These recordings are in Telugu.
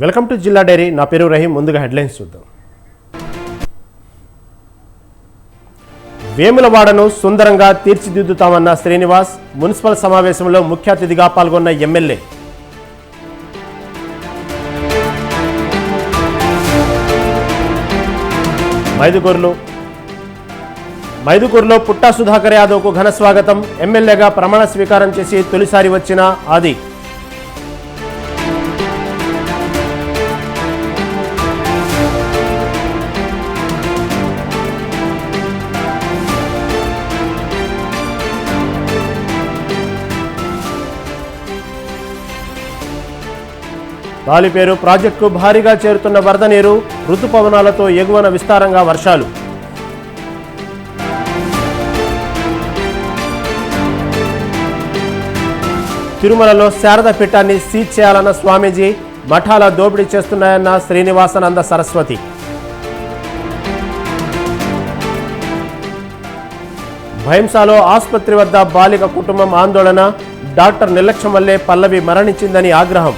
వెల్కమ్ టు జిల్లా డైరీ. నా పేరు రహీం. ముందుగా హెడ్లైన్స్ చూద్దాం. వేములవాడను సుందరంగా తీర్చిదిద్దుతామన్న శ్రీనివాస్. మున్సిపల్ సమావేశంలో ముఖ్య అతిథిగా పాల్గొన్న ఎమ్మెల్యే. మైదుకూరులో పుట్టా సుధాకర్ యాదవ్కు ఘన స్వాగతం. ఎమ్మెల్యేగా ప్రమాణ స్వీకారం చేసి తొలిసారి వచ్చిన ఆది. తాలిపేరు ప్రాజెక్టుకు భారీగా చేరుతున్న వరద నీరు. రుతుపవనాలతో ఎగువన విస్తారంగా వర్షాలు. తిరుమలలో శారద పీఠాన్ని సీజ్ చేయాలన్న స్వామీజీ. మఠాల దోపిడీ చేస్తున్నాయన్న శ్రీనివాసానంద సరస్వతి. భైంసాలో ఆసుపత్రి వద్ద బాలిక కుటుంబం ఆందోళన. డాక్టర్ నిర్లక్ష్యం వల్లే పల్లవి మరణించిందని ఆగ్రహం.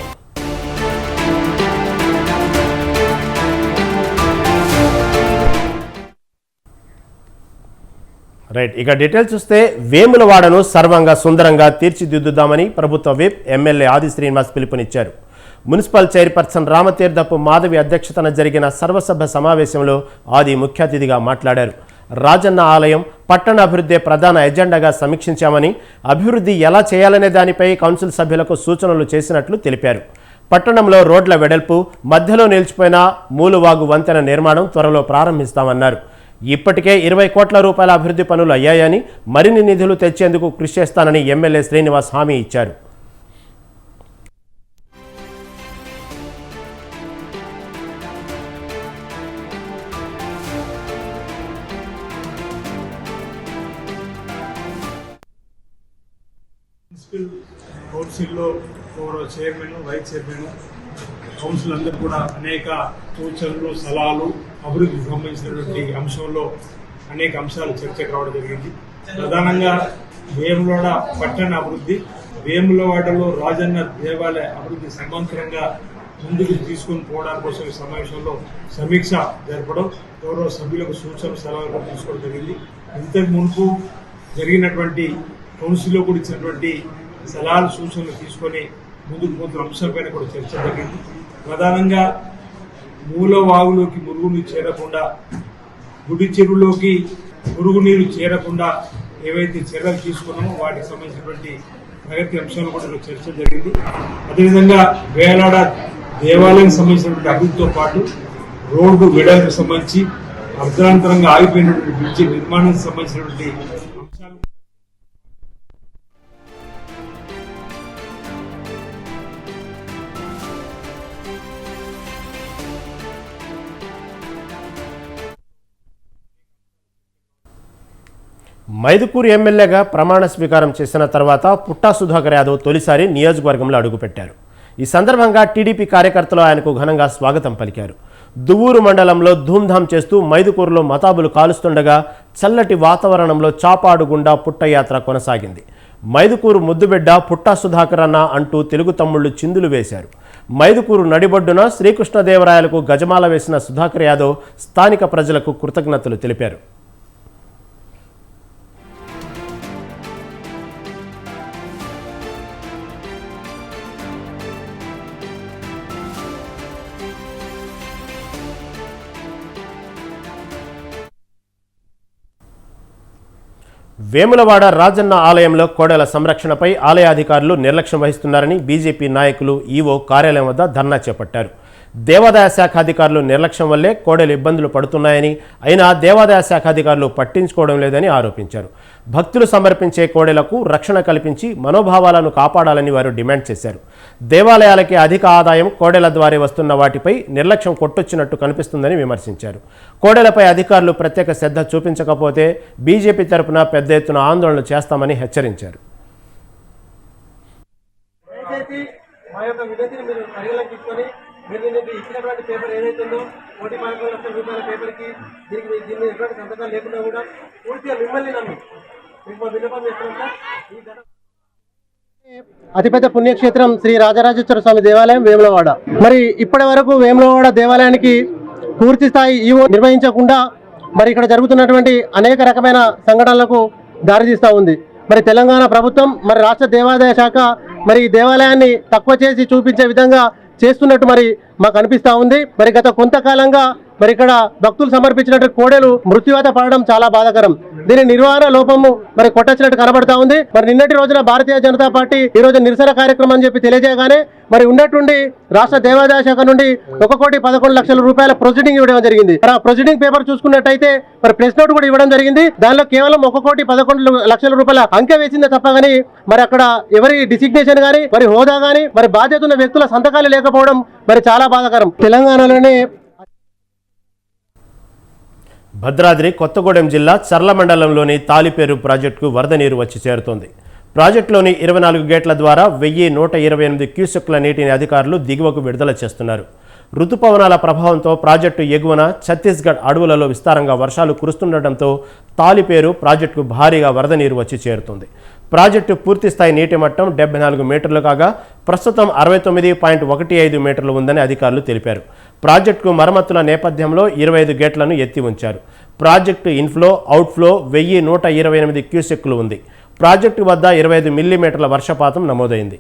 ఇక డీటెయిల్స్ చూస్తే, వేములవాడను సర్వంగా సుందరంగా తీర్చిదిద్దుదామని ప్రభుత్వ విప్ ఎమ్మెల్యే ఆది శ్రీనివాస్ పిలుపునిచ్చారు. మున్సిపల్ చైర్పర్సన్ రామతీర్థపు మాధవి అధ్యక్షతన జరిగిన సర్వసభ సమావేశంలో ఆది ముఖ్య అతిథిగా మాట్లాడారు. రాజన్న ఆలయం పట్టణ అభివృద్ధి ప్రధాన ఎజెండాగా సమీక్షించామని, అభివృద్ధి ఎలా చేయాలనే దానిపై కౌన్సిల్ సభ్యులకు సూచనలు చేసినట్లు తెలిపారు. పట్టణంలో రోడ్ల వెడల్పు, మధ్యలో నిలిచిపోయిన మూలువాగు వంతెన నిర్మాణం త్వరలో ప్రారంభిస్తామన్నారు. ఇప్పటికే 20 కోట్ల రూపాయల అభివృద్ధి పనులు అయ్యాయని, మరిన్ని నిధులు తెచ్చేందుకు కృషి చేస్తానని ఎమ్మెల్యే శ్రీనివాస్ హామీ ఇచ్చారు. మున్సిపల్ కౌన్సిల్లో గౌరవ చైర్మన్, వైస్ చైర్మన్, కౌన్సిల్ అందరూ కూడా అనేక సూచనలు, సలహాలు, అభివృద్ధికి సంబంధించినటువంటి అంశంలో అనేక అంశాలు చర్చకు రావడం జరిగింది. ప్రధానంగా వేములవాడ పట్టణ అభివృద్ధి, వేములవాడలో రాజన్న దేవాలయ అభివృద్ధి సమాంతరంగా ముందుకు తీసుకుని పోవడం కోసం ఈ సమావేశంలో సమీక్ష జరపడం, గౌరవ సభ్యులకు సూచనలు, సలహాలు తీసుకోవడం జరిగింది. ఇంతకు మునుపు జరిగినటువంటి కౌన్సిల్లో కూడా ఇచ్చినటువంటి సలహాలు, సూచనలు తీసుకొని ముందుకు పోతున్న అంశంపైన కూడా చర్చ జరిగింది. ప్రధానంగా మూలవాగులోకి మురుగునీరు చేరకుండా, గుడి చెరువులోకి మురుగునీరు చేరకుండా ఏవైతే చర్యలు తీసుకున్నామో వాటికి సంబంధించినటువంటి ప్రగతి అంశాలు కూడా చర్చ జరిగింది. అదేవిధంగా వేలాడ దేవాలయానికి సంబంధించినటువంటి అభివృద్ధితో పాటు రోడ్డు వెడల్పుకు సంబంధించి అర్ధాంతరంగా ఆగిపోయినటువంటి బ్రిడ్జి నిర్మాణానికి సంబంధించినటువంటి అంశాలు మైదుకూరు ఎమ్మెల్యేగా ప్రమాణ స్వీకారం చేసిన తర్వాత పుట్టా సుధాకర్ యాదవ్ తొలిసారి నియోజకవర్గంలో అడుగుపెట్టారు. ఈ సందర్భంగా టీడీపీ కార్యకర్తలు ఆయనకు ఘనంగా స్వాగతం పలికారు. దువ్వూరు మండలంలో ధూమ్ధాం చేస్తూ మైదుకూరులో మతాబులు కాలుస్తుండగా చల్లటి వాతావరణంలో చాపాడు గుండా పుట్టయాత్ర కొనసాగింది. మైదుకూరు ముద్దుబిడ్డ పుట్టా సుధాకర్ అన్న అంటూ తెలుగు తమ్ముళ్లు చిందులు వేశారు. మైదుకూరు నడిబొడ్డున శ్రీకృష్ణదేవరాయలకు గజమాల వేసిన సుధాకర్ యాదవ్ స్థానిక ప్రజలకు కృతజ్ఞతలు తెలిపారు. వేములవాడ రాజన్న ఆలయంలో కోడెల సంరక్షణపై ఆలయాధికారులు నిర్లక్ష్యం వహిస్తున్నారని బీజేపీ నాయకులు ఈవో కార్యాలయం వద్ద ధర్నా చేపట్టారు. దేవాదాయ శాఖ అధికారులు నిర్లక్ష్యం వల్లే కోడెలు ఇబ్బందులు పడుతున్నాయని, అయినా దేవాదాయ శాఖ అధికారులు పట్టించుకోవడం లేదని ఆరోపించారు. భక్తులు సమర్పించే కోడెలకు రక్షణ కల్పించి మనోభావాలను కాపాడాలని వారు డిమాండ్ చేశారు. దేవాలయాలకి అధిక ఆదాయం కోడెల ద్వారా వస్తున్న వాటిపై నిర్లక్ష్యం కొట్టొచ్చినట్టు కనిపిస్తుందని విమర్శించారు. కోడెలపై అధికారులు ప్రత్యేక శ్రద్ధ చూపించకపోతే బీజేపీ తరపున పెద్ద ఎత్తున ఆందోళనలు చేస్తామని హెచ్చరించారు. మీరు ఇచ్చినటువంటి పేపర్ ఏదైతే ఉందో 1.11 లక్షల రూపాయల పేపర్కి దీన్ని ఎటువంటి సంతకాలు లేకుండా కూడా పూర్తిగా మిమ్మల్ని నమ్మి మీకు మా విన్నపం చేస్తున్నాం సార్. అతిపెద్ద పుణ్యక్షేత్రం శ్రీ రాజరాజేశ్వర స్వామి దేవాలయం వేములవాడ. మరి ఇప్పటి వరకు వేములవాడ దేవాలయానికి పూర్తి స్థాయి ఈవో నిర్వహించకుండా మరి ఇక్కడ జరుగుతున్నటువంటి అనేక రకమైన సంఘటనలకు దారితీస్తూ ఉంది. మరి తెలంగాణ ప్రభుత్వం మరి రాష్ట్ర దేవాదాయ శాఖ మరి ఈ దేవాలయాన్ని తక్కువ చేసి చూపించే విధంగా చేస్తున్నట్టు మరి మాకు అనిపిస్తూ ఉంది. మరి గత కొంతకాలంగా మరి ఇక్కడ భక్తులు సమర్పించినట్టు కోడెలు మృత్యువాత పడడం చాలా బాధాకరం. దీని నిర్వహణ లోపము మరి కొట్టొచ్చినట్టు కనబడతా ఉంది. మరి నిన్నటి రోజున భారతీయ జనతా పార్టీ ఈ రోజు నిరసన కార్యక్రమం అని చెప్పి తెలియజేయగానే మరి ఉన్నట్టుండి రాష్ట్ర దేవాదాయ శాఖ నుండి 1,11,00,000 రూపాయల ప్రొసీడింగ్ ఇవ్వడం జరిగింది. మరి ఆ ప్రొసీడింగ్ పేపర్ చూసుకున్నట్టయితే మరి ప్రెస్ నోట్ కూడా ఇవ్వడం జరిగింది. దానిలో కేవలం 1,11,00,000 రూపాయల అంకె వేసిందే తప్ప కానీ మరి అక్కడ ఎవరి డిసిగ్నేషన్ గానీ మరి హోదా గానీ మరి బాధ్యత ఉన్న వ్యక్తుల సంతకాలు లేకపోవడం మరి చాలా బాధాకరం. తెలంగాణలోనే భద్రాద్రి కొత్తగూడెం జిల్లా చర్ల మండలంలోని తాలిపేరు ప్రాజెక్టుకు వరద నీరు వచ్చి చేరుతోంది. ప్రాజెక్టులోని 24 గేట్ల ద్వారా 1,128 క్యూసెక్ల నీటిని అధికారులు దిగువకు విడుదల చేస్తున్నారు. రుతుపవనాల ప్రభావంతో ప్రాజెక్టు ఎగువన ఛత్తీస్గఢ్ అడవులలో విస్తారంగా వర్షాలు కురుస్తుండటంతో తాలిపేరు ప్రాజెక్టుకు భారీగా వరద నీరు వచ్చి చేరుతుంది. ప్రాజెక్టు పూర్తిస్థాయి నీటి మట్టం 74 మీటర్లు కాగా ప్రస్తుతం 69.15 మీటర్లు ఉందని అధికారులు తెలిపారు. ప్రాజెక్టుకు మరమ్మతుల నేపథ్యంలో 25 గేట్లను ఎత్తి ఉంచారు. ప్రాజెక్టు ఇన్ఫ్లో అవుట్ఫ్లో 1,128 క్యూసెక్లు ఉంది. ప్రాజెక్టు వద్ద 25 మిల్లీమీటర్ల వర్షపాతం నమోదైంది.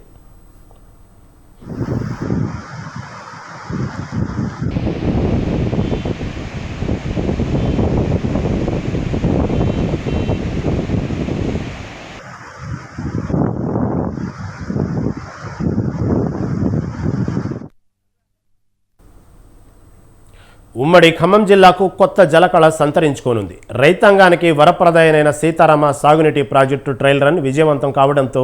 ఉమ్మడి ఖమ్మం జిల్లాకు కొత్త జలకళ సంతరించుకోనుంది. రైతాంగానికి వరప్రదాయమైన సీతారామ సాగునీటి ప్రాజెక్టు ట్రయల్ రన్ విజయవంతం కావడంతో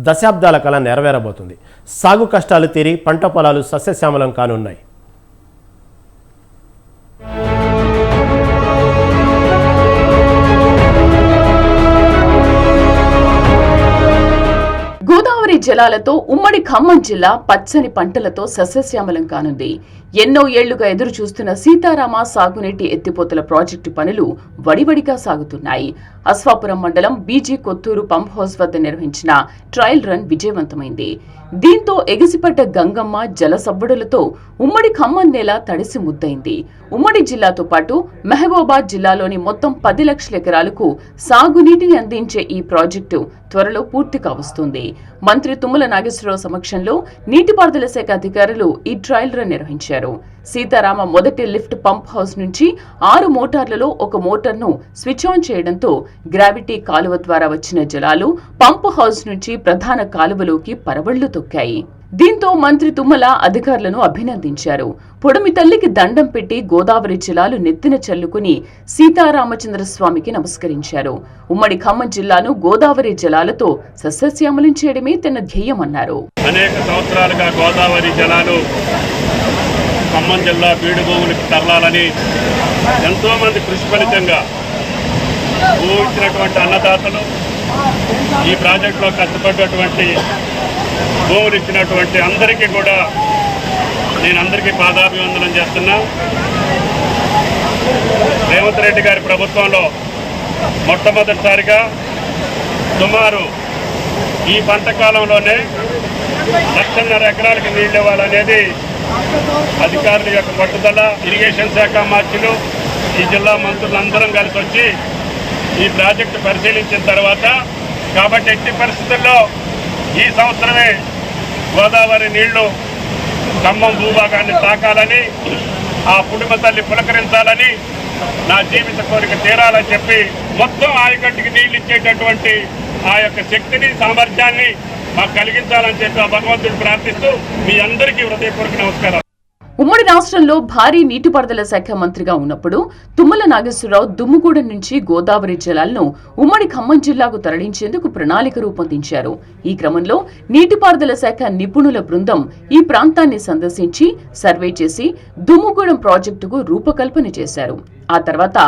దశాబ్దాల కళ నెరవేరబోతుంది. సాగు కష్టాలు తీరి పంట పొలాలు సస్యశ్యామలం కానున్నాయి. గోదావరి జలాలతో ఉమ్మడి ఖమ్మం జిల్లా పచ్చని పంటలతో సస్యశ్యామలం కానుంది. ఎన్నో ఏళ్లుగా ఎదురు చూస్తున్న సీతారామ సాగునీటి ఎత్తిపోతల ప్రాజెక్టు పనులు వడివడిగా సాగుతున్నాయి. అశ్వాపురం మండలం బీజీ కొత్తూరు పంప్ హౌస్ వద్ద నిర్వహించిన ట్రయల్ రన్ విజయవంతమైంది. దీంతో ఎగిసిపడ్డ గంగమ్మ జల సబ్బుడులతో ఉమ్మడి ఖమ్మం నేల తడిసి ముద్దైంది. ఉమ్మడి జిల్లాతో పాటు మహబూబాబాద్ జిల్లాలోని మొత్తం 10 లక్షల ఎకరాలకు సాగునీటిని అందించే ఈ ప్రాజెక్టు త్వరలో పూర్తి కావస్తుంది. మంత్రి తుమ్మల నాగేశ్వరరావు సమక్షంలో నీటిపారుదల శాఖ అధికారులు ఈ ట్రయల్ రన్ నిర్వహించారు. సీతారామ మొదటి లిఫ్ట్ పంప్ హౌస్ నుంచి 6 మోటార్లలో ఒక మోటార్ను స్విచ్ ఆన్ చేయడంతో గ్రావిటీ కాలువ ద్వారా వచ్చిన జలాలు పంప్ హౌస్ నుంచి ప్రధాన కాలువలోకి పరవళ్లు తొక్కాయి. దీంతో మంత్రి తుమ్మల అధికారులను అభినందించారు. పొడమి తల్లికి దండం పెట్టి గోదావరి జలాలు నెత్తిన చల్లుకుని సీతారామచంద్రస్వామికి నమస్కరించారు. ఉమ్మడి ఖమ్మం జిల్లాను గోదావరి జలాలతో సస్యశ్యామలం చేయడమే తన ధ్యేయమన్నారు. అనేక సంవత్సరాలుగా గోదావరి జలాలు ఖమ్మం జిల్లా బీడు భూములకు తరలాలని ఎంతో మంది కృషి ఫలితంగా ఊహించినటువంటి అన్నదాతలు ఈ ప్రాజెక్టులో కష్టపడ్డటువంటి భూములు ఇచ్చినటువంటి అందరికీ కూడా నేను అందరికీ పాదాభివందనం చేస్తున్నా. రేవంత్ రెడ్డి గారి ప్రభుత్వంలో మొట్టమొదటిసారిగా సుమారు ఈ పంట కాలంలోనే 1,500,000 ఎకరాలకు నీళ్ళు ఇవ్వాలనేది అధికారుల యొక్క పట్టుదల. ఇరిగేషన్ శాఖ మంత్రులు ఈ జిల్లా మంత్రులందరం కలిసి వచ్చి ఈ ప్రాజెక్టు పరిశీలించిన తర్వాత కాబట్టి ఎట్టి పరిస్థితుల్లో ఈ సంవత్సరమే గోదావరి నీళ్లు ఖమ్మం భూభాగాన్ని తాకాలని, ఆ పుడిమ తల్లి పులకరించాలని, నా జీవిత కోరిక తీరాలని చెప్పి మొత్తం ఆయకట్టుకి నీళ్ళు ఇచ్చేటటువంటి ఆ యొక్క శక్తిని సామర్థ్యాన్ని మాకు కలిగించాలని చెప్పి ఆ భగవంతుడు ప్రార్థిస్తూ మీ అందరికీ హృదయపూర్వక నమస్కారం. ఉమ్మడి రాష్ట్రంలో భారీ నీటిపారుదల శాఖ మంత్రిగా ఉన్నప్పుడు తుమ్మల నాగేశ్వరరావు దుమ్ముగూడెం నుంచి గోదావరి జలాలను ఉమ్మడి ఖమ్మం జిల్లాకు తరలించేందుకు ప్రణాళిక రూపొందించారు. ఈ క్రమంలో నీటిపారుదల శాఖ నిపుణుల బృందం ఈ ప్రాంతాన్ని సందర్శించి సర్వే చేసి దుమ్ముగూడెం ప్రాజెక్టుకు రూపకల్పన చేశారు. ఆ తర్వాత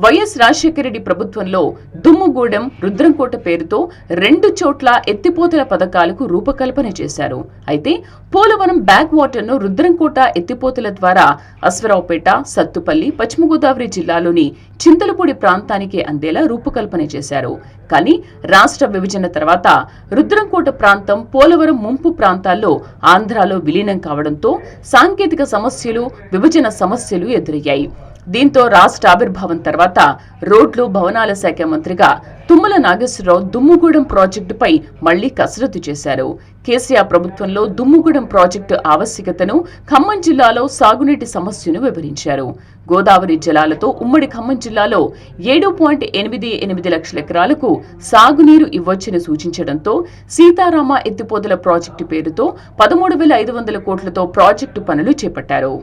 వైఎస్ రాజశేఖర రెడ్డి ప్రభుత్వంలో దుమ్ముగూడెం, రుద్రంకోట పేరుతో 2 చోట్ల ఎత్తిపోతల పథకాలకు రూపకల్పన చేశారు. అయితే పోలవరం బ్యాక్ వాటర్ ను రుద్రంకోట ఎత్తిపోతల ద్వారా అశ్వరావుపేట, సత్తుపల్లి, పశ్చిమ గోదావరి జిల్లాలోని చింతలపూడి ప్రాంతానికి అందేలా రూపకల్పన చేశారు. కానీ రాష్ట్ర విభజన తర్వాత రుద్రంకోట ప్రాంతం పోలవరం ముంపు ప్రాంతాల్లో ఆంధ్రాలో విలీనం కావడంతో సాంకేతిక సమస్యలు, విభజన సమస్యలు ఎదురయ్యాయి. దీంతో రాష్ట్ర ఆవిర్భావం తర్వాత రోడ్లు, భవనాల శాఖ మంత్రిగా తుమ్మల నాగేశ్వరరావు దుమ్ముగూడెం ప్రాజెక్టుపై మళ్లీ కసరత్తు చేశారు. కేసీఆర్ ప్రభుత్వంలో దుమ్ముగూడెం ప్రాజెక్టు ఆవశ్యకతను, ఖమ్మం జిల్లాలో సాగునీటి సమస్యను వివరించారు. గోదావరి జలాలతో ఉమ్మడి ఖమ్మం జిల్లాలో 7.88 లక్షల ఎకరాలకు సాగునీరు ఇవ్వొచ్చని సూచించడంతో సీతారామ ఎత్తిపోతల ప్రాజెక్టు పేరుతో 13,500 కోట్లతో ప్రాజెక్టు పనులు చేపట్టారు.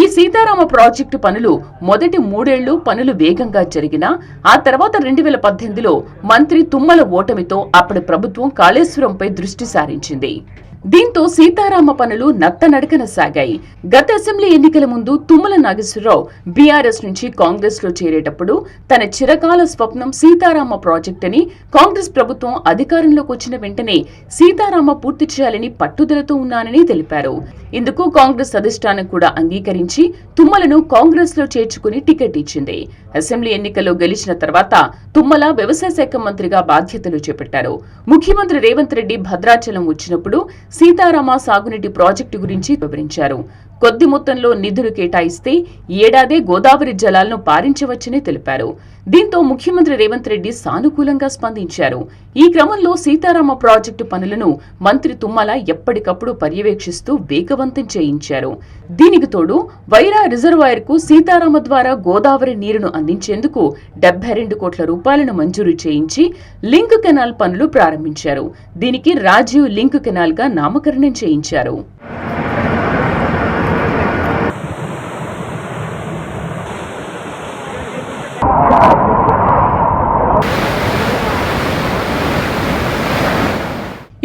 ఈ సీతారామ ప్రాజెక్టు పనులు మొదటి 3 ఏళ్లు పనులు వేగంగా జరిగినా ఆ తర్వాత 2018లో మంత్రి తుమ్మల ఓటమితో అప్పటి ప్రభుత్వం కాళేశ్వరంపై దృష్టి సారించింది. దీంతో సీతారామ పనులు నత్తనడకన సాగాయి. గత అసెంబ్లీ ఎన్నికల ముందు తుమ్మల నాగేశ్వరరావు బీఆర్ఎస్ నుంచి కాంగ్రెస్ లో చేరేటప్పుడు తన చిరకాల స్వప్నం సీతారామ ప్రాజెక్ట్ అని, కాంగ్రెస్ ప్రభుత్వం అధికారంలోకి వచ్చిన వెంటనే సీతారామ పూర్తి చేయాలని పట్టుదలతో ఉన్నానని తెలిపారు. ఇందుకు కాంగ్రెస్ అధిష్టానం కూడా అంగీకరించి తుమ్మలను కాంగ్రెస్ లో చేర్చుకుని టికెట్ ఇచ్చింది. అసెంబ్లీ ఎన్నికల్లో గెలిచిన తర్వాత తుమ్మల వ్యవసాయ శాఖ మంత్రిగా బాధ్యతలు చేపట్టారు. ముఖ్యమంత్రి రేవంత్ రెడ్డి భద్రాచలం వచ్చినప్పుడు సీతారామ సాగునీటి ప్రాజెక్టు గురించి వివరించారు. కొద్ది మొత్తంలో నిధులు కేటాయిస్తే ఏడాదే గోదావరి జలాలను పారించవచ్చని తెలిపారు. దీంతో ముఖ్యమంత్రి రేవంత్ రెడ్డి సానుకూలంగా స్పందించారు. ఈ క్రమంలో సీతారామ ప్రాజెక్టు పనులను మంత్రి తుమ్మల ఎప్పటికప్పుడు పర్యవేక్షిస్తూ వేగవంతం చేయించారు. దీనికి తోడు వైరా రిజర్వాయర్ కు సీతారామ ద్వారా గోదావరి నీరును అందించేందుకు 72 కోట్ల రూపాయలను మంజూరు చేయించి లింక్ కెనాల్ పనులు ప్రారంభించారు. దీనికి రాజీవ్ లింక్ కెనాల్ గా నామకరణం చేయించారు.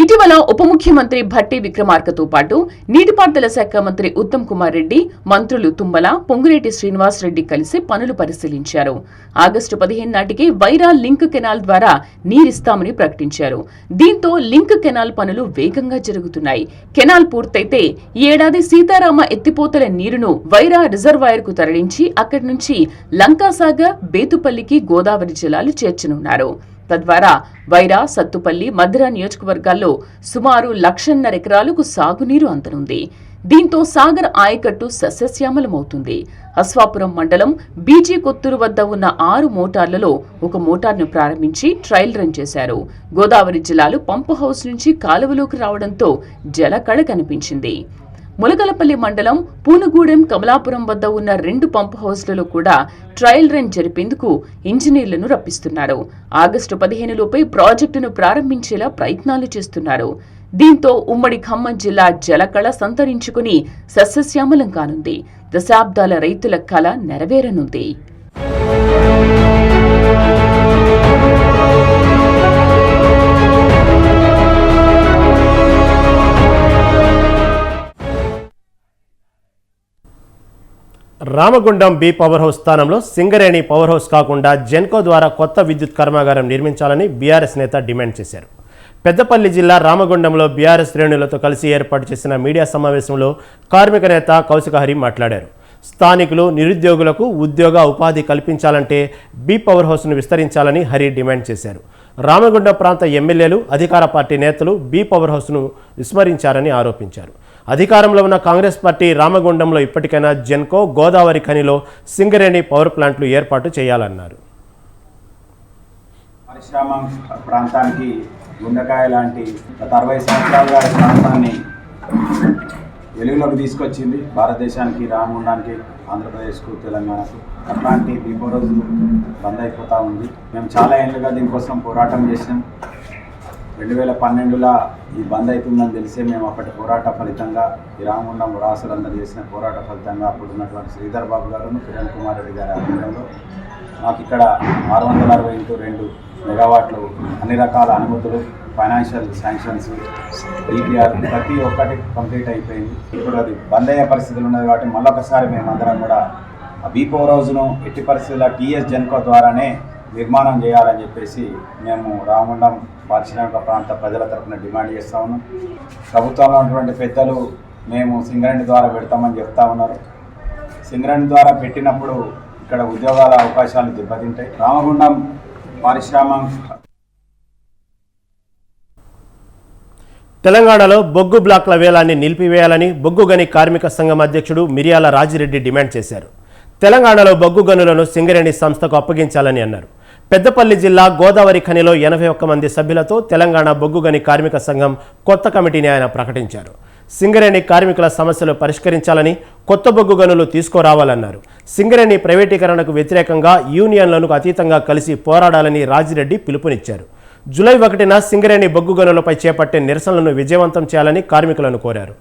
ఇటీవల ఉప ముఖ్యమంత్రి భట్టి విక్రమార్కతో పాటు నీటిపారుదల శాఖ మంత్రి ఉత్తమ్ కుమార్ రెడ్డి, మంత్రులు తుమ్మల, పొంగులేటి శ్రీనివాస్ రెడ్డి కలిసి పనులు పరిశీలించారు. ఆగస్టు 15 నాటికి వైరా లింక్ కెనాల్ ద్వారా నీరిస్తామని ప్రకటించారు. దీంతో లింక్ కెనాల్ పనులు వేగంగా జరుగుతున్నాయి. కెనాల్ పూర్తయితే ఈ ఏడాది సీతారామ ఎత్తిపోతల నీరును వైరా రిజర్వాయర్ కు తరలించి అక్కడి నుంచి లంకాసాగర్, బేతుపల్లికి గోదావరి జలాలు చేర్చనున్నారు. తద్వారా వైరా, సత్తుపల్లి, మధిర నియోజకవర్గాల్లో సుమారు 1,50,000 ఎకరాలకు సాగునీరు అందనుంది. దీంతో సాగర్ ఆయకట్టు సస్యశ్యామలమవుతుంది. అశ్వాపురం మండలం బీజీ కొత్తూరు వద్ద ఉన్న 6 మోటార్లలో ఒక మోటార్ను ప్రారంభించి ట్రయల్ రన్ చేశారు. గోదావరి జలాలు పంపు హౌస్ నుంచి కాలువలోకి రావడంతో జలకళ కనిపించింది. ములగలపల్లి మండలం పూనుగూడెం, కమలాపురం వద్ద ఉన్న 2 పంపు హౌస్లలో కూడా ట్రయల్ రన్ జరిపేందుకు ఇంజనీర్లను రప్పిస్తున్నారు. ఆగస్టు 15 లోపే ప్రాజెక్టును ప్రారంభించేలా ప్రయత్నాలు చేస్తున్నారు. దీంతో ఉమ్మడి ఖమ్మం జిల్లా జలకళ సంతరించుకుని సస్యశ్యామలం కానుంది. దశాబ్దాల రైతుల కళ నెరవేరనుంది. రామగుండం బి పవర్ హౌస్ స్థానంలో సింగరేణి పవర్ హౌస్ కాకుండా జెన్కో ద్వారా కొత్త విద్యుత్ కర్మాగారం నిర్మించాలని బీఆర్ఎస్ నేత డిమాండ్ చేశారు. పెద్దపల్లి జిల్లా రామగుండంలో బీఆర్ఎస్ శ్రేణులతో కలిసి ఏర్పాటు చేసిన మీడియా సమావేశంలో కార్మిక నేత కౌశిక హరి మాట్లాడారు. స్థానికులు, నిరుద్యోగులకు ఉద్యోగ ఉపాధి కల్పించాలంటే బి పవర్ హౌస్ను విస్తరించాలని హరి డిమాండ్ చేశారు. రామగుండం ప్రాంత ఎమ్మెల్యేలు, అధికార పార్టీ నేతలు బి పవర్ హౌస్ను విస్మరించారని ఆరోపించారు. అధికారంలో ఉన్న కాంగ్రెస్ పార్టీ రామగుండంలో ఇప్పటికైనా జెన్కో, గోదావరి ఖనిలో సింగరేణి పవర్ ప్లాంట్లు ఏర్పాటు చేయాలన్నారు. పరిశ్రమ ప్రాంతానికి గుండెకాయ లాంటి గత 60 సంవత్సరాలుగా ఈ ప్రాంతాన్ని వెలుగులోకి తీసుకొచ్చింది. భారతదేశానికి, రామగుండానికి, ఆంధ్రప్రదేశ్కు, తెలంగాణకు అట్లాంటి బీపో రోజులు బంద్ అయిపోతూ ఉంది. మేము చాలా ఏళ్ళుగా దీనికోసం పోరాటం చేసినాం. 2012లో ఈ బంద్ అవుతుందని తెలిసే మేము అప్పటి పోరాట ఫలితంగా ఈ రామగుండం రాసులందరూ చేసిన పోరాట ఫలితంగా అప్పుడు ఉన్నటువంటి శ్రీధర్ బాబు గారు, కిరణ్ కుమార్ రెడ్డి గారి ఆధ్వర్యంలో మాకు ఇక్కడ 660x2 మెగావాట్లు అన్ని రకాల అనుమతులు, ఫైనాన్షియల్ శాంక్షన్స్, డిపిఆర్ ప్రతి ఒక్కటి కంప్లీట్ అయిపోయింది. ఇప్పుడు అది బంద్ అయ్యే పరిస్థితులు ఉన్నది కాబట్టి మళ్ళొకసారి మేమందరం కూడా ఆ పవర్ హౌస్ను ఎట్టి పరిస్థితుల్లో టీఎస్ జెన్కో ద్వారానే నిర్మాణం చేయాలని చెప్పేసి మేము రామగుండం పారిశ్రామిక ప్రాంత ప్రజల తరఫున డిమాండ్ చేస్తూ ఉన్నాం. ప్రభుత్వంలో ఉన్నటువంటి పెద్దలు మేము సింగరేణి ద్వారా పెడతామని చెప్తా ఉన్నారు. సింగరేణి ద్వారా పెట్టినప్పుడు ఇక్కడ ఉద్యోగాల అవకాశాలు దెబ్బతింటాయి. రామగుండం పారిశ్రామిక తెలంగాణలో బొగ్గు బ్లాక్ల వేలాన్ని నిలిపివేయాలని బొగ్గు గని కార్మిక సంఘం అధ్యక్షుడు మిరియాల రాజిరెడ్డి డిమాండ్ చేశారు. తెలంగాణలో బొగ్గు గనులను సింగరేణి సంస్థకు అప్పగించాలని అన్నారు. పెద్దపల్లి జిల్లా గోదావరి ఖనిలో 81 మంది సభ్యులతో తెలంగాణ బొగ్గు గని కార్మిక సంఘం కొత్త కమిటీని ఆయన ప్రకటించారు. సింగరేణి కార్మికుల సమస్యలు పరిష్కరించాలని, కొత్త బొగ్గు గనులు తీసుకురావాలన్నారు. సింగరేణి ప్రైవేటీకరణకు వ్యతిరేకంగా యూనియన్లకు అతీతంగా కలిసి పోరాడాలని రాజిరెడ్డి పిలుపునిచ్చారు. జూలై 1న సింగరేణి బొగ్గు గనులపై చేపట్టే నిరసనలను విజయవంతం చేయాలని కార్మికులను కోరారు.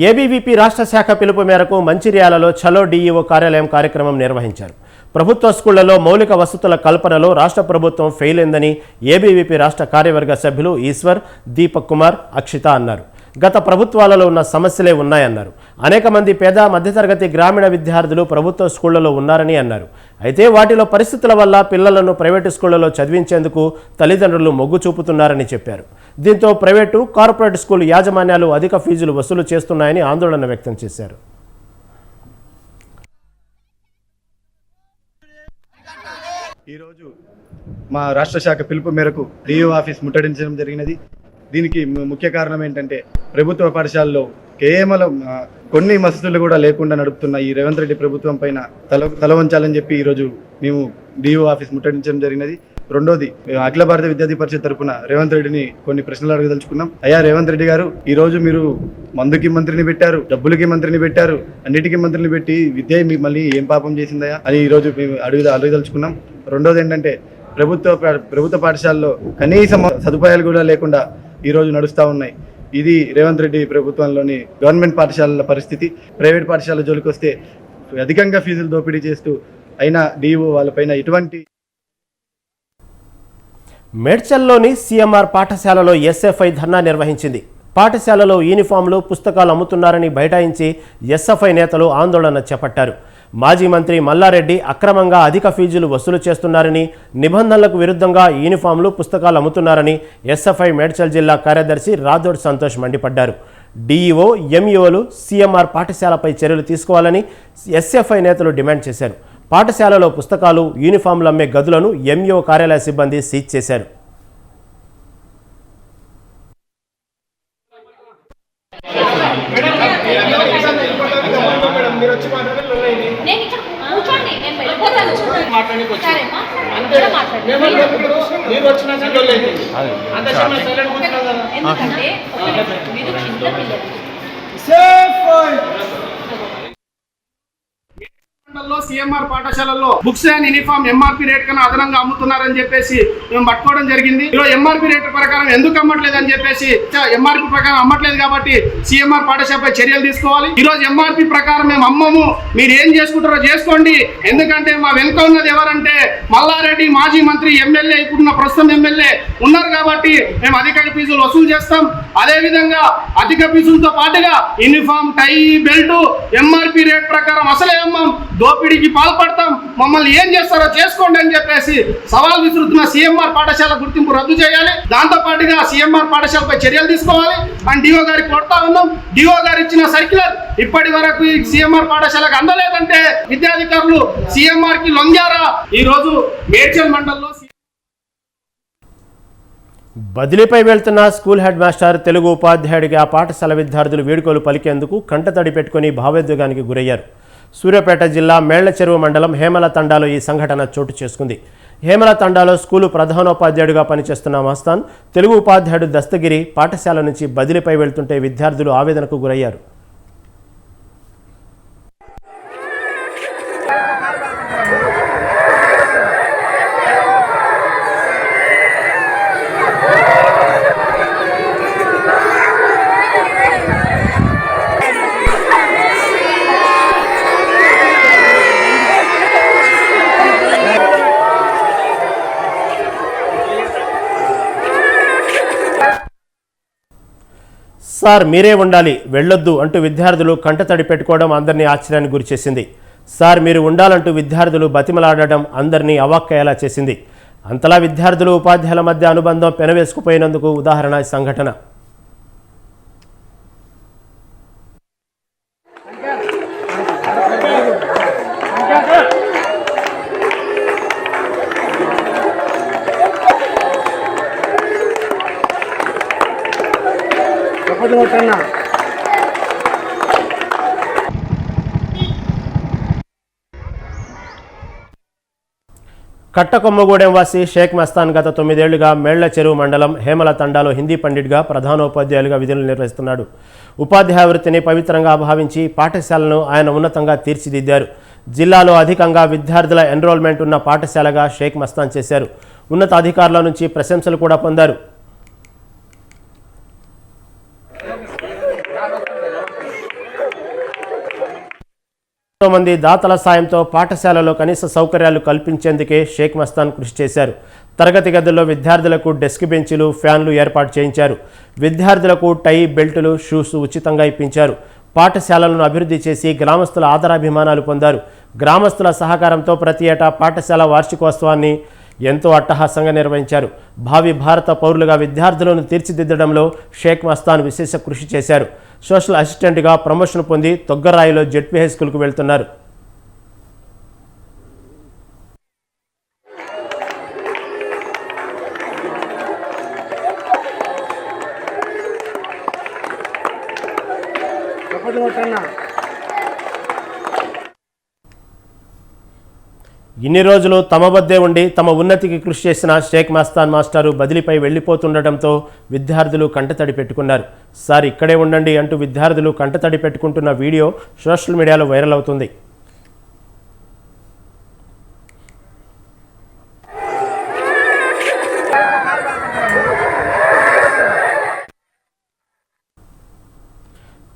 ఏబీవీపీ రాష్ట్ర శాఖ పిలుపు మేరకు మంచిర్యాలలో చలో డీఈఓ కార్యాలయం కార్యక్రమం నిర్వహించారు. ప్రభుత్వ స్కూళ్లలో మౌలిక వసతుల కల్పనలో రాష్ట్ర ప్రభుత్వం ఫెయిల్ అయిందని ఏబీవీపీ రాష్ట్ర కార్యవర్గ సభ్యులు ఈశ్వర్, దీపక్ కుమార్, అక్షిత అన్నారు. గత ప్రభుత్వాలలో ఉన్న సమస్యలే ఉన్నాయన్నారు. అనేక మంది పేద మధ్యతరగతి గ్రామీణ విద్యార్థులు ప్రభుత్వ స్కూళ్లలో ఉన్నారని అన్నారు. అయితే వాటిలో పరిస్థితుల వల్ల పిల్లలను ప్రైవేటు స్కూళ్లలో చదివించేందుకు తల్లిదండ్రులు మొగ్గు చూపుతున్నారని చెప్పారు. దీంతో ప్రైవేటు, కార్పొరేట్ స్కూల్ యాజమాన్యాలు అధిక ఫీజులు వసూలు చేస్తున్నాయని ఆందోళన వ్యక్తం చేశారు. ఈరోజు మా రాష్ట్ర శాఖ పిలుపు మేరకు డిఓ ఆఫీస్ ముట్టడించడం జరిగినది. దీనికి ముఖ్య కారణం ఏంటంటే ప్రభుత్వ పాఠశాలలో కేవలం కొన్ని వసతులు కూడా లేకుండా నడుపుతున్న ఈ రేవంత్ రెడ్డి ప్రభుత్వం పైన తల వంచాలని చెప్పి ఈరోజు మేము డిఓ ఆఫీస్ ముట్టడించడం జరిగినది. రెండోది, అఖిల భారత విద్యార్థి పరిషత్ తరఫున రేవంత్ రెడ్డిని కొన్ని ప్రశ్నలు అడగదలుచుకున్నాం. అయ్యా రేవంత్ రెడ్డి గారు, ఈ రోజు మీరు మందుకి మంత్రిని పెట్టారు, డబ్బులకి మంత్రిని పెట్టారు, అన్నిటికీ మంత్రిని పెట్టి విద్య మళ్ళీ ఏం పాపం చేసిందయా అని ఈరోజు మేము అడగదలుచుకున్నాం. రెండోది ఏంటంటే ప్రభుత్వ పాఠశాలలో కనీసం సదుపాయాలు కూడా లేకుండా ఈరోజు నడుస్తూ ఉన్నాయి. ఇది రేవంత్ రెడ్డి ప్రభుత్వంలోని గవర్నమెంట్ పాఠశాలల పరిస్థితి. ప్రైవేట్ పాఠశాల జోలికి వస్తే అధికంగా ఫీజులు దోపిడీ చేస్తూ అయినా డిఓ వాళ్ళపైన ఎటువంటి. మేడ్చల్లోని సీఎంఆర్ పాఠశాలలో ఎస్ఎఫ్ఐ ధర్నా నిర్వహించింది. పాఠశాలలో యూనిఫామ్లు, పుస్తకాలు అమ్ముతున్నారని బైఠాయించి ఎస్ఎఫ్ఐ నేతలు ఆందోళన చేపట్టారు. మాజీ మంత్రి మల్లారెడ్డి అక్రమంగా అధిక ఫీజులు వసూలు చేస్తున్నారని, నిబంధనలకు విరుద్ధంగా యూనిఫామ్లు, పుస్తకాలు అమ్ముతున్నారని ఎస్ఎఫ్ఐ మేడ్చల్ జిల్లా కార్యదర్శి రాథోడ్ సంతోష్ మండిపడ్డారు. డీఈఓ, ఎంఈఓలు సీఎంఆర్ పాఠశాలపై చర్యలు తీసుకోవాలని ఎస్ఎఫ్ఐ నేతలు డిమాండ్ చేశారు. పాఠశాలలో పుస్తకాలు, యూనిఫామ్లు అమ్మే గదులను ఎంఈఓ కార్యాలయ సిబ్బంది సీజ్ చేశారు. సీఎంఆర్ పాఠశాలలో books and uniform MRP rate కన్నా అదనంగా అమ్ముతున్నారని చెప్పేసి మేము పట్టుకోవడం జరిగింది. ఈరోజు ఎంఆర్పీ రేట్ ప్రకారం ఎందుకు అమ్మట్లేదు అని చెప్పేసి, ఎంఆర్పీ ప్రకారం అమ్మట్లేదు కాబట్టి సీఎంఆర్ పాఠశాలపై చర్యలు తీసుకోవాలి. ఈ రోజు ఎంఆర్పీ ప్రకారం మేము అమ్మము, మీరు ఏం చేసుకుంటారో చేసుకోండి. ఎందుకంటే మా వెనుక ఉన్నది ఎవరంటే మల్లారెడ్డి, మాజీ మంత్రి, ఎమ్మెల్యే, ఇప్పుడున్న ప్రస్తుతం ఎమ్మెల్యే ఉన్నారు కాబట్టి మేము అధిక ఫీజులు వసూలు చేస్తాం. అదే విధంగా అధిక ఫీజులతో పాటుగా యూనిఫామ్, టై, బెల్ట్ ఎంఆర్పీ రేట్ ప్రకారం అసలే అమ్మం, దోపిడీకి పాల్పడతాం, మమ్మల్ని ఏం చేస్తారో చేసుకోండి అని చెప్పేసి సవాల్ విసురుతున్న సీఎంఆర్ పాఠశాల గుర్తింపు రద్దు చేయాలి. దాంతో పాటుగా సీఎంఆర్ పాఠశాలపై చర్యలు తీసుకోవాలి అని డిఓ గారికి కొడతా ఉన్నాం. డిఓ గారు ఇచ్చిన సర్క్యులర్ ఇప్పటి వరకు సీఎంఆర్ పాఠశాలకు అందలేదంటే విద్యాధికారులు సీఎంఆర్ కి లొంగారా? ఈ రోజు మేడ్చల్ మండలంలో బదిలీపై వెళ్తున్న స్కూల్ హెడ్ మాస్టర్ తెలుగు ఉపాధ్యాయుడికి ఆ పాఠశాల విద్యార్థులు వీడ్కోలు పలికేందుకు కంటతడి పెట్టుకుని భావోద్వేగానికి గురయ్యారు. సూర్యాపేట జిల్లా మేళ్ల చెరువు మండలం హేమల తండాలో ఈ సంఘటన చోటు చేసుకుంది. హేమల తండాలో స్కూలు ప్రధానోపాధ్యాయుడిగా పనిచేస్తున్న మస్తాన్, తెలుగు ఉపాధ్యాయుడు దస్తగిరి పాఠశాల నుంచి బదిలీపై వెళ్తుంటే విద్యార్థులు ఆవేదనకు గురయ్యారు. సార్ మీరే ఉండాలి వెళ్ళొద్దు అంటూ విద్యార్థులు కంటతడి పెట్టుకోవడం అందరినీ ఆశ్చర్యానికి గురిచేసింది. సార్ మీరు ఉండాలంటూ విద్యార్థులు బతిమలాడడం అందరినీ అవాక్కయ్యేలా చేసింది. అంతలా విద్యార్థులు ఉపాధ్యాయుల మధ్య అనుబంధం పెనవేసుకుపోయినందుకు ఉదాహరణ ఈ సంఘటన. కట్టకొమ్మగూడెం వాసి షేక్ మస్తాన్ గత 9 ఏళ్లుగా మేళ్ల చెరువు మండలం హేమల తండాలో హిందీ పండిట్గా ప్రధానోపాధ్యాయులుగా విధులు నిర్వహిస్తున్నాడు. ఉపాధ్యాయ వృత్తిని పవిత్రంగా భావించి పాఠశాలను ఆయన ఉన్నతంగా తీర్చిదిద్దారు. జిల్లాలో అధికంగా విద్యార్థుల ఎన్రోల్మెంట్ ఉన్న పాఠశాలగా షేక్ మస్తాన్ చేశారు. ఉన్నత అధికారుల నుంచి ప్రశంసలు కూడా పొందారు. మంది దాతల సాయంతో పాఠశాలలో కనీస సౌకర్యాలు కల్పించేందుకే షేక్ మస్తాన్ కృషి చేశారు. తరగతి గదుల్లో విద్యార్థులకు డెస్క్ బెంచీలు, ఫ్యాన్లు ఏర్పాటు చేయించారు. విద్యార్థులకు టై, బెల్టులు, షూస్ ఉచితంగా ఇప్పించారు. పాఠశాలలను అభివృద్ధి చేసి గ్రామస్తుల ఆదరాభిమానాలు పొందారు. గ్రామస్తుల సహకారంతో ప్రతి ఏటా పాఠశాల వార్షికోత్సవాన్ని ఎంతో అట్టహాసంగా నిర్వహించారు. భావి భారత పౌరులుగా విద్యార్థులను తీర్చిదిద్దడంలో షేక్ మస్తాన్ విశేష కృషి చేశారు. సోషల్ అసిస్టెంట్గా ప్రమోషన్ పొంది తొగ్గరాయిలో జెడ్పీ హై స్కూల్కు వెళ్తున్నారు. ఇన్ని రోజులు తమ వద్దే ఉండి తమ ఉన్నతికి కృషి చేసిన షేక్ మస్తాన్ మాస్టారు బదిలీపై వెళ్లిపోతుండటంతో విద్యార్థులు కంటతడి పెట్టుకున్నారు. సార్ ఇక్కడే ఉండండి అంటూ విద్యార్థులు కంటతడి పెట్టుకుంటున్న వీడియో సోషల్ మీడియాలో వైరల్ అవుతుంది.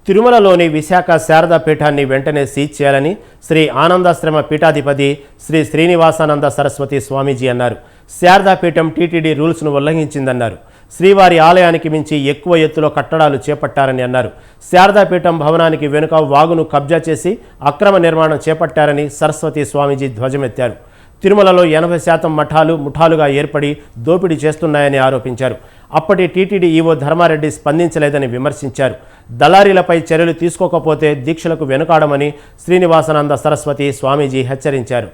తిరుమలలోని విశాఖ శారదా పీఠాన్ని వెంటనే సీజ్ చేయాలని శ్రీ ఆనందాశ్రమ పీఠాధిపతి శ్రీ శ్రీనివాసానంద సరస్వతి స్వామీజీ అన్నారు. శారదా పీఠం టీటీడీ రూల్స్ను ఉల్లంఘించిందన్నారు. శ్రీవారి ఆలయానికి మించి ఎక్కువ ఎత్తులో కట్టడాలు చేపట్టారని అన్నారు. శారదా పీఠం భవనానికి వెనుక వాగును కబ్జా చేసి అక్రమ నిర్మాణం చేపట్టారని సరస్వతి స్వామీజీ ధ్వజమెత్తారు. తిరుమలలో 80% మఠాలు ముఠాలుగా ఏర్పడి దోపిడీ చేస్తున్నాయని ఆరోపించారు. అప్పటి టీటీడీ ఈవో ధర్మారెడ్డి స్పందించలేదని విమర్శించారు. దళారీలపై చర్యలు తీసుకోకపోతే దీక్షలకు వెనుకాడమని శ్రీనివాసానంద సరస్వతి స్వామీజీ హెచ్చరించారు.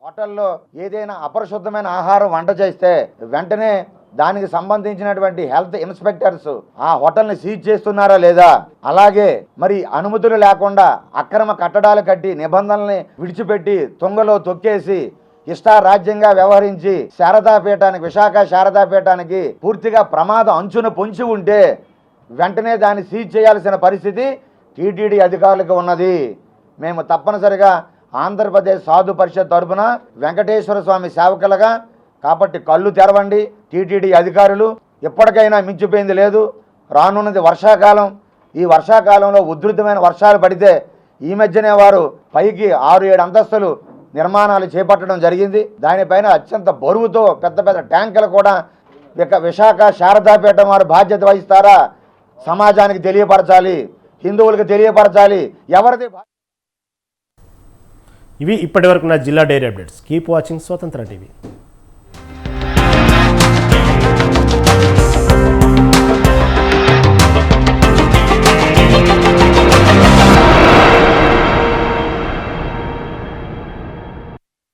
హోటల్లో ఏదైనా అపరిశుద్ధమైన ఆహారం వంట చేస్తే వెంటనే దానికి సంబంధించినటువంటి హెల్త్ ఇన్స్పెక్టర్స్ ఆ హోటల్ని సీజ్ చేస్తున్నారా లేదా, అలాగే మరి అనుమతులు లేకుండా అక్రమ కట్టడాలు కట్టి నిబంధనల్ని విడిచిపెట్టి తుంగలో తొక్కేసి ఇష్టారాజ్యంగా వ్యవహరించి శారదాపీఠానికి, విశాఖ శారదాపీఠానికి పూర్తిగా ప్రమాదం అంచున పొంచి ఉంటే వెంటనే దాన్ని సీజ్ చేయాల్సిన పరిస్థితి టీటీడీ అధికారులకు ఉన్నది. మేము తప్పనిసరిగా ఆంధ్రప్రదేశ్ సాధు పరిషత్ తరపున వెంకటేశ్వర స్వామి సేవకులుగా కాబట్టి కళ్ళు తెరవండి టీటీడీ అధికారులు. ఎప్పటికైనా మించిపోయింది లేదు. రానున్నది వర్షాకాలం. ఈ వర్షాకాలంలో ఉధృతమైన వర్షాలు పడితే ఈ మధ్యనే వారు పైకి 6-7 అంతస్తులు నిర్మాణాలు చేపట్టడం జరిగింది. దానిపైన అత్యంత బరువుతో పెద్ద పెద్ద ట్యాంకులు కూడా విశాఖ శారదాపీఠం వారు బాధ్యత వహిస్తారా సమాజానికి తెలియపరచాలి, హిందువులకు తెలియపరచాలి. ఎవరిది ఇవి ఇప్పటివరకు నా జిల్లా డైరీ అప్డేట్స్. కీప్ వాచింగ్ స్వతంత్ర టీవీ.